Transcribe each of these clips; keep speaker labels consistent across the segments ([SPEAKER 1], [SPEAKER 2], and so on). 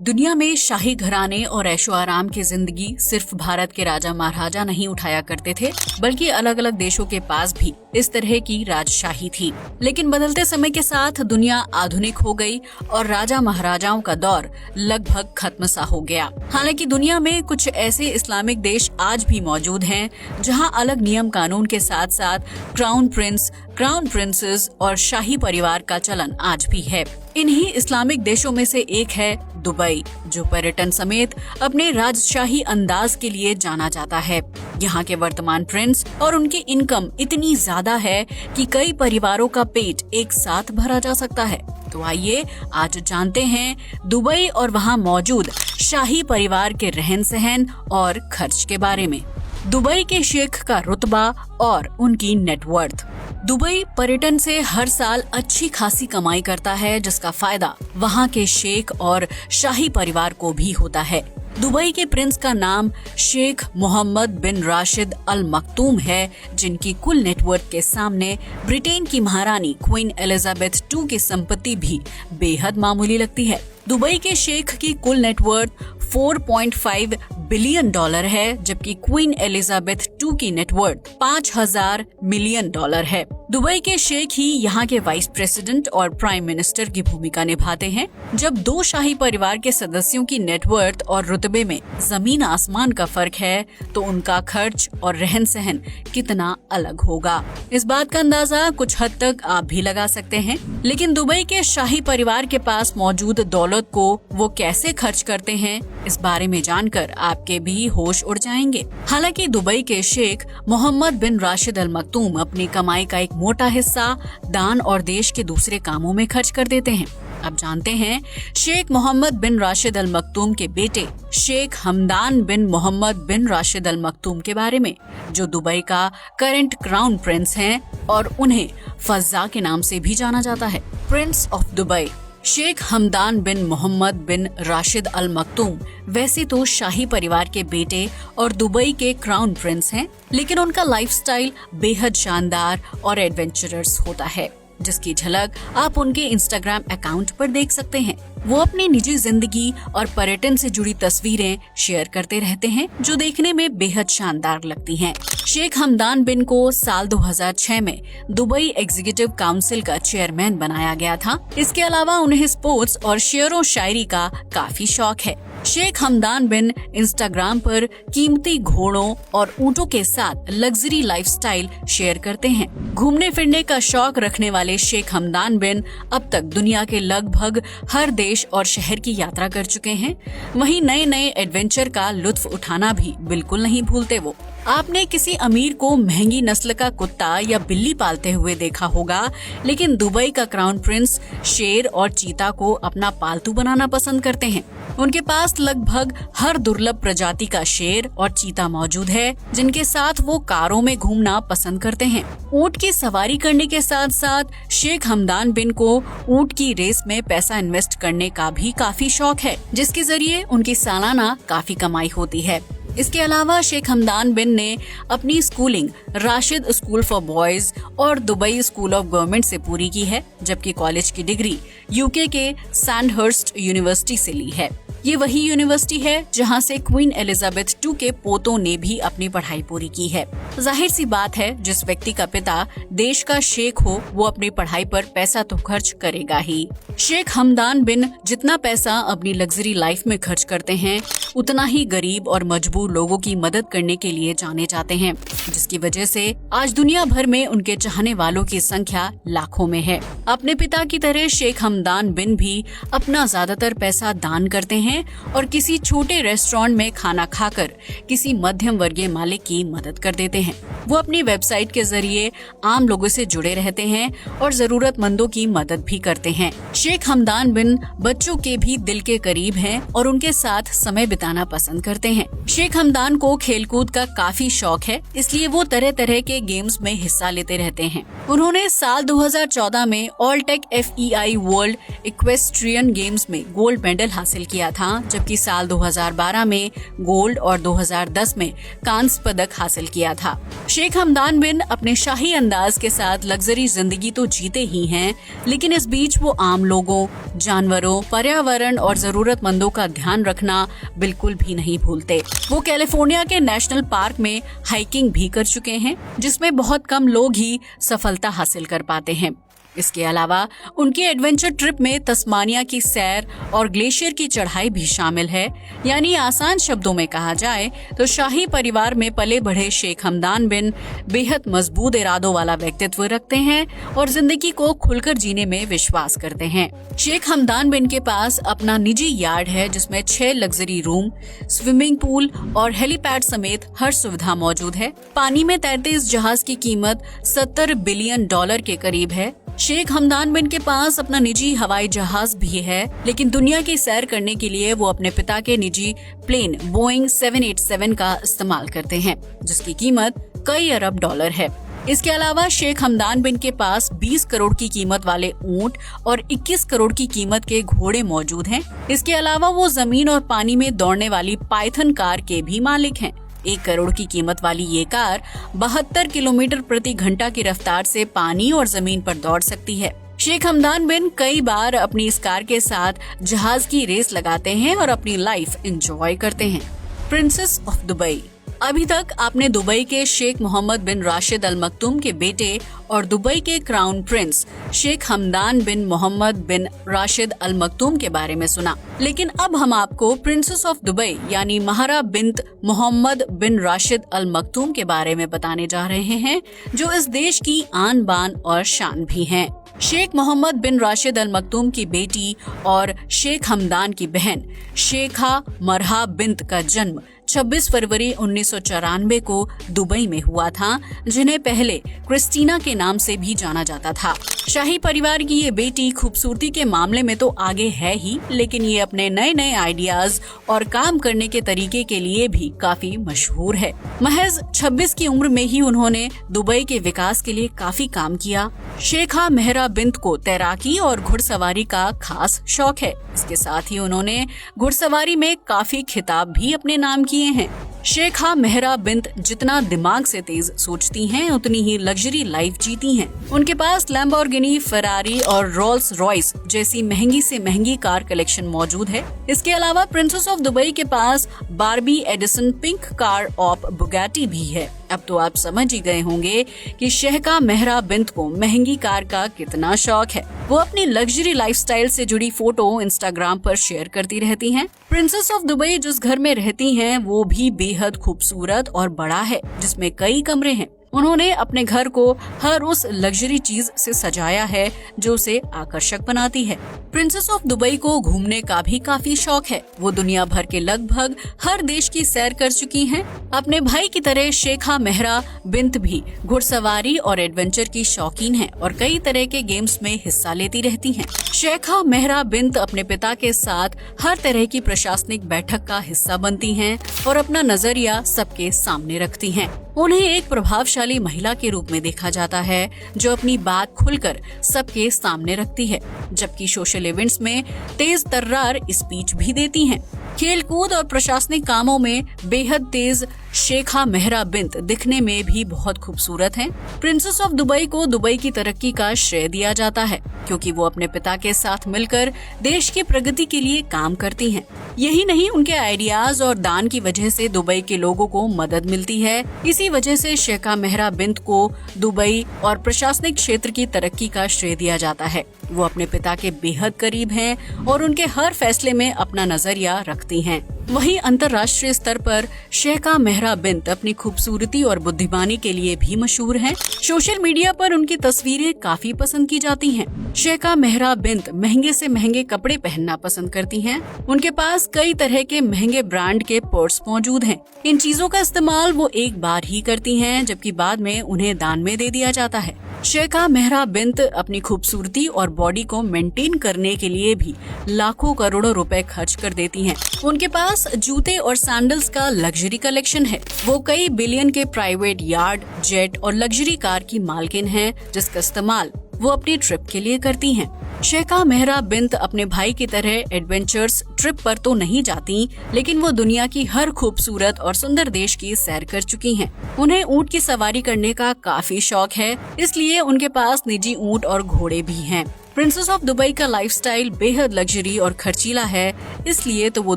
[SPEAKER 1] दुनिया में शाही घराने और ऐशो आराम की जिंदगी सिर्फ भारत के राजा महाराजा नहीं उठाया करते थे, बल्कि अलग अलग देशों के पास भी इस तरह की राजशाही थी। लेकिन बदलते समय के साथ दुनिया आधुनिक हो गई और राजा महाराजाओं का दौर लगभग खत्म सा हो गया। हालांकि दुनिया में कुछ ऐसे इस्लामिक देश आज भी मौजूद हैं जहां अलग नियम कानून के साथ साथ क्राउन प्रिंस, क्राउन प्रिंसेस और शाही परिवार का चलन आज भी है। इन्हीं इस्लामिक देशों में से एक है दुबई, जो पर्यटन समेत अपने राजशाही अंदाज के लिए जाना जाता है। यहाँ के वर्तमान प्रिंस और उनकी इनकम इतनी ज्यादा है कि कई परिवारों का पेट एक साथ भरा जा सकता है। तो आइए आज जानते हैं दुबई और वहाँ मौजूद शाही परिवार के रहन सहन और खर्च के बारे में। दुबई के शेख का रुतबा और उनकी नेटवर्थ। दुबई पर्यटन से हर साल अच्छी खासी कमाई करता है, जिसका फायदा वहाँ के शेख और शाही परिवार को भी होता है। दुबई के प्रिंस का नाम Sheikh Mohammad bin Rashid Al मखतूम है, जिनकी कुल नेटवर्थ के सामने ब्रिटेन की महारानी क्वीन एलिजाबेथ II की संपत्ति भी बेहद मामूली लगती है। दुबई के शेख की कुल नेटवर्थ $4.5 बिलियन है, जबकि क्वीन एलिजाबेथ II की नेटवर्थ $5,000 मिलियन है। दुबई के शेख ही यहाँ के वाइस प्रेसिडेंट और प्राइम मिनिस्टर की भूमिका निभाते हैं। जब दो शाही परिवार के सदस्यों की नेटवर्थ और रुतबे में जमीन आसमान का फर्क है, तो उनका खर्च और रहन सहन कितना अलग होगा। इस बात का अंदाजा कुछ हद तक आप भी लगा सकते हैं। लेकिन दुबई के शाही परिवार के पास मौजूद दौलत को वो कैसे खर्च करते हैं, इस बारे में जानकर आपके भी होश उड़ जाएंगे। हालांकि दुबई के Sheikh Mohammad bin Rashid Al मखतूम अपनी कमाई का एक मोटा हिस्सा दान और देश के दूसरे कामों में खर्च कर देते हैं। अब जानते हैं Sheikh Mohammad bin Rashid Al मखतूम के बेटे Sheikh Hamdan bin Mohammed bin Rashid Al मखतूम के बारे में, जो दुबई का करंट क्राउन प्रिंस हैं और उन्हें फज्जा के नाम से भी जाना जाता है। Prince of Dubai Sheikh Hamdan bin Mohammed bin Rashid Al Maktoum वैसे तो शाही परिवार के बेटे और दुबई के क्राउन प्रिंस हैं, लेकिन उनका लाइफस्टाइल बेहद शानदार और एडवेंचरस होता है, जिसकी झलक आप उनके इंस्टाग्राम अकाउंट पर देख सकते हैं। वो अपनी निजी जिंदगी और पर्यटन से जुड़ी तस्वीरें शेयर करते रहते हैं, जो देखने में बेहद शानदार लगती हैं। शेख हमदान बिन को साल 2006 में दुबई एग्जीक्यूटिव काउंसिल का चेयरमैन बनाया गया था। इसके अलावा उन्हें स्पोर्ट्स और शेरो शायरी का काफी शौक है। शेख हमदान बिन इंस्टाग्राम पर कीमती घोड़ों और ऊँटों के साथ लग्जरी लाइफस्टाइल शेयर करते हैं। घूमने फिरने का शौक रखने वाले शेख हमदान बिन अब तक दुनिया के लगभग हर देश और शहर की यात्रा कर चुके हैं। वहीं नए नए एडवेंचर का लुत्फ उठाना भी बिल्कुल नहीं भूलते वो। आपने किसी अमीर को महंगी नस्ल का कुत्ता या बिल्ली पालते हुए देखा होगा, लेकिन दुबई का क्राउन प्रिंस शेर और चीता को अपना पालतू बनाना पसंद करते हैं। उनके पास लगभग हर दुर्लभ प्रजाति का शेर और चीता मौजूद है, जिनके साथ वो कारों में घूमना पसंद करते हैं। ऊँट की सवारी करने के साथ साथ शेख हमदान बिन को ऊँट की रेस में पैसा इन्वेस्ट करने का भी काफी शौक है, जिसके जरिए उनकी सालाना काफी कमाई होती है। इसके अलावा शेख हमदान बिन ने अपनी schooling Rashid school for boys और दुबई स्कूल ऑफ गवर्नमेंट से पूरी की है, जबकि कॉलेज की डिग्री यूके के सैंडहर्स्ट यूनिवर्सिटी से ली है। ये वही यूनिवर्सिटी है जहां से क्वीन एलिजाबेथ II के पोतों ने भी अपनी पढ़ाई पूरी की है। जाहिर सी बात है, जिस व्यक्ति का पिता देश का शेख हो, वो अपनी पढ़ाई पर पैसा तो खर्च करेगा ही। शेख हमदान बिन जितना पैसा अपनी लग्जरी लाइफ में खर्च करते हैं, उतना ही गरीब और मजबूर लोगों की मदद करने के लिए जाने जाते हैं, जिसकी वजह से आज दुनिया भर में उनके चाहने वालों की संख्या लाखों में है। अपने पिता की तरह शेख हमदान बिन भी अपना ज्यादातर पैसा दान करते हैं और किसी छोटे रेस्टोरेंट में खाना खाकर किसी मध्यम वर्गीय मालिक की मदद कर देते हैं। वो अपनी वेबसाइट के जरिए आम लोगों से जुड़े रहते हैं और जरूरतमंदों की मदद भी करते हैं। शेख हमदान बिन बच्चों के भी दिल के करीब हैं और उनके साथ समय बिताना पसंद करते हैं। शेख हमदान को खेलकूद का काफी शौक है, इसलिए वो तरह तरह के गेम्स में हिस्सा लेते रहते हैं। उन्होंने साल 2014 में Alltech FEI world equestrian games में गोल्ड मेडल हासिल किया था। था, जबकि साल 2012 में गोल्ड और 2010 में कांस्य पदक हासिल किया था। शेख हमदान बिन अपने शाही अंदाज के साथ लग्जरी जिंदगी तो जीते ही हैं, लेकिन इस बीच वो आम लोगों, जानवरों, पर्यावरण और जरूरतमंदों का ध्यान रखना बिल्कुल भी नहीं भूलते। वो कैलिफोर्निया के नेशनल पार्क में हाइकिंग भी कर चुके हैं, जिसमें बहुत कम लोग ही सफलता हासिल कर पाते हैं। इसके अलावा उनकी एडवेंचर ट्रिप में तस्मानिया की सैर और ग्लेशियर की चढ़ाई भी शामिल है। यानी आसान शब्दों में कहा जाए तो शाही परिवार में पले बढ़े शेख हमदान बिन बेहद मजबूत इरादों वाला व्यक्तित्व रखते हैं और जिंदगी को खुलकर जीने में विश्वास करते हैं। शेख हमदान बिन के पास अपना निजी यार्ड है, जिसमें 6 लग्जरी रूम, स्विमिंग पूल और हेलीपैड समेत हर सुविधा मौजूद है। पानी में तैरते इस जहाज की कीमत $70 बिलियन के करीब है। शेख हमदान बिन के पास अपना निजी हवाई जहाज भी है, लेकिन दुनिया की सैर करने के लिए वो अपने पिता के निजी प्लेन बोइंग 787 का इस्तेमाल करते हैं, जिसकी कीमत कई अरब डॉलर है। इसके अलावा शेख हमदान बिन के पास 20 करोड़ की कीमत वाले ऊंट और 21 करोड़ की कीमत के घोड़े मौजूद हैं। इसके अलावा वो जमीन और पानी में दौड़ने वाली पाइथन कार के भी मालिक हैं। 1 करोड़ की कीमत वाली ये कार 72 किलोमीटर प्रति घंटा की रफ्तार से पानी और जमीन पर दौड़ सकती है। शेख हमदान बिन कई बार अपनी इस कार के साथ जहाज की रेस लगाते हैं और अपनी लाइफ एंजॉय करते हैं। Princess of Dubai. अभी तक आपने दुबई के शेख मोहम्मद बिन राशिद अल मक्तूम के बेटे और दुबई के crown prince Sheikh Hamdan bin Mohammed bin Rashid अल मक्तूम के बारे में सुना, लेकिन अब हम आपको प्रिंसेस ऑफ दुबई यानी महारा बिन्त मोहम्मद बिन राशिद अल मक्तूम के बारे में बताने जा रहे हैं, जो इस देश की आन बान और शान भी हैं। शेख मोहम्मद बिन राशिद अल मक्तूम की बेटी और शेख हमदान की बहन शेखा मरहा बिन्त का जन्म 26 फरवरी 1994 को दुबई में हुआ था, जिन्हें पहले क्रिस्टीना के नाम से भी जाना जाता था। शाही परिवार की ये बेटी खूबसूरती के मामले में तो आगे है ही, लेकिन ये अपने नए नए आइडियाज और काम करने के तरीके के लिए भी काफी मशहूर है। महज 26 की उम्र में ही उन्होंने दुबई के विकास के लिए काफी काम किया। शेखा मेहरा बिन्त को तैराकी और घुड़सवारी का खास शौक है। इसके साथ ही उन्होंने घुड़सवारी में काफी खिताब भी अपने नाम किए हैं। शेखा मेहरा बिन्त जितना दिमाग से तेज सोचती हैं, उतनी ही लग्जरी लाइफ जीती हैं। उनके पास लैम्बोर्गिनी, फेरारी और रोल्स रॉयस जैसी महंगी से महंगी कार कलेक्शन मौजूद है। इसके अलावा प्रिंसेस ऑफ दुबई के पास Barbie Edison pink car of Bugatti भी है। अब तो आप समझ ही गए होंगे कि शेखा मेहरा बिन्त को महंगी कार का कितना शौक है। वो अपनी लग्जरी लाइफस्टाइल से जुड़ी फोटो इंस्टाग्राम पर शेयर करती रहती हैं। प्रिंसेस ऑफ दुबई जिस घर में रहती हैं, वो भी बेहद खूबसूरत और बड़ा है, जिसमें कई कमरे हैं। उन्होंने अपने घर को हर उस लग्जरी चीज से सजाया है जो उसे आकर्षक बनाती है। प्रिंसेस ऑफ दुबई को घूमने का भी काफी शौक है। वो दुनिया भर के लगभग हर देश की सैर कर चुकी हैं। अपने भाई की तरह शेखा मेहरा बिन्त भी घुड़सवारी और एडवेंचर की शौकीन है और कई तरह के गेम्स में हिस्सा लेती रहती हैं। शेखा मेहरा बिन्त अपने पिता के साथ हर तरह की प्रशासनिक बैठक का हिस्सा बनती हैं और अपना नजरिया सबके सामने रखती हैं। उन्हें एक प्रभावशाली महिला के रूप में देखा जाता है, जो अपनी बात खुलकर सबके सामने रखती है, जबकि सोशल इवेंट्स में तेज तर्रार स्पीच भी देती हैं। खेलकूद और प्रशासनिक कामों में बेहद तेज शेखा मेहरा बिन्त दिखने में भी बहुत खूबसूरत हैं। प्रिंसेस ऑफ दुबई को दुबई की तरक्की का श्रेय दिया जाता है, क्योंकि वो अपने पिता के साथ मिलकर देश की प्रगति के लिए काम करती हैं। यही नहीं, उनके आइडियाज और दान की वजह से दुबई के लोगों को मदद मिलती है। इसी वजह से शेखा मेहरा बिन्त को दुबई और प्रशासनिक क्षेत्र की तरक्की का श्रेय दिया जाता है। वो अपने पिता के बेहद करीब हैं और उनके हर फैसले में अपना नजरिया रखती हैं। वहीं अंतर्राष्ट्रीय स्तर पर शेखा मेहरा बिन्त अपनी खूबसूरती और बुद्धिमानी के लिए भी मशहूर हैं। सोशल मीडिया पर उनकी तस्वीरें काफी पसंद की जाती हैं। शेखा मेहरा बिन्त महंगे से महंगे कपड़े पहनना पसंद करती हैं। उनके पास कई तरह के महंगे ब्रांड के पर्स मौजूद हैं। इन चीजों का इस्तेमाल वो एक बार ही करती हैं, जबकि बाद में उन्हें दान में दे दिया जाता है। शेखा मेहरा बिन्त अपनी खूबसूरती और बॉडी को मेंटेन करने के लिए भी लाखों करोड़ों रुपए खर्च कर देती हैं। उनके पास जूते और सैंडल्स का लग्जरी कलेक्शन है। वो कई बिलियन के प्राइवेट यार्ड, जेट और लग्जरी कार की मालकिन हैं, जिसका इस्तेमाल वो अपनी ट्रिप के लिए करती हैं। शेखा मेहरा बिंत अपने भाई की तरह एडवेंचर्स ट्रिप पर तो नहीं जाती, लेकिन वो दुनिया की हर खूबसूरत और सुंदर देश की सैर कर चुकी हैं। उन्हें ऊंट की सवारी करने का काफी शौक है, इसलिए उनके पास निजी ऊंट और घोड़े भी हैं। प्रिंसेस ऑफ दुबई का लाइफस्टाइल बेहद लग्जरी और खर्चीला है, इसलिए तो वो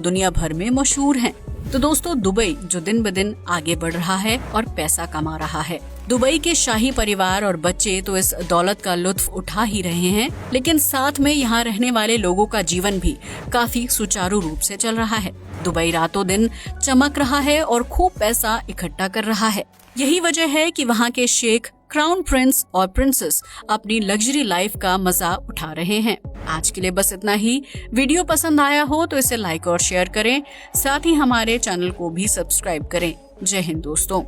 [SPEAKER 1] दुनिया भर में मशहूर हैं। तो दोस्तों, दुबई जो दिन ब दिन आगे बढ़ रहा है और पैसा कमा रहा है। दुबई के शाही परिवार और बच्चे तो इस दौलत का लुत्फ उठा ही रहे हैं, लेकिन साथ में यहाँ रहने वाले लोगों का जीवन भी काफी सुचारू रूप से चल रहा है। दुबई रातों दिन चमक रहा है और खूब पैसा इकट्ठा कर रहा है। यही वजह है कि वहाँ के शेख, क्राउन प्रिंस और प्रिंसेस अपनी लग्जरी लाइफ का मजा उठा रहे हैं। आज के लिए बस इतना ही। वीडियो पसंद आया हो तो इसे लाइक और शेयर करें, साथ ही हमारे चैनल को भी सब्सक्राइब करें। जय हिंद दोस्तों।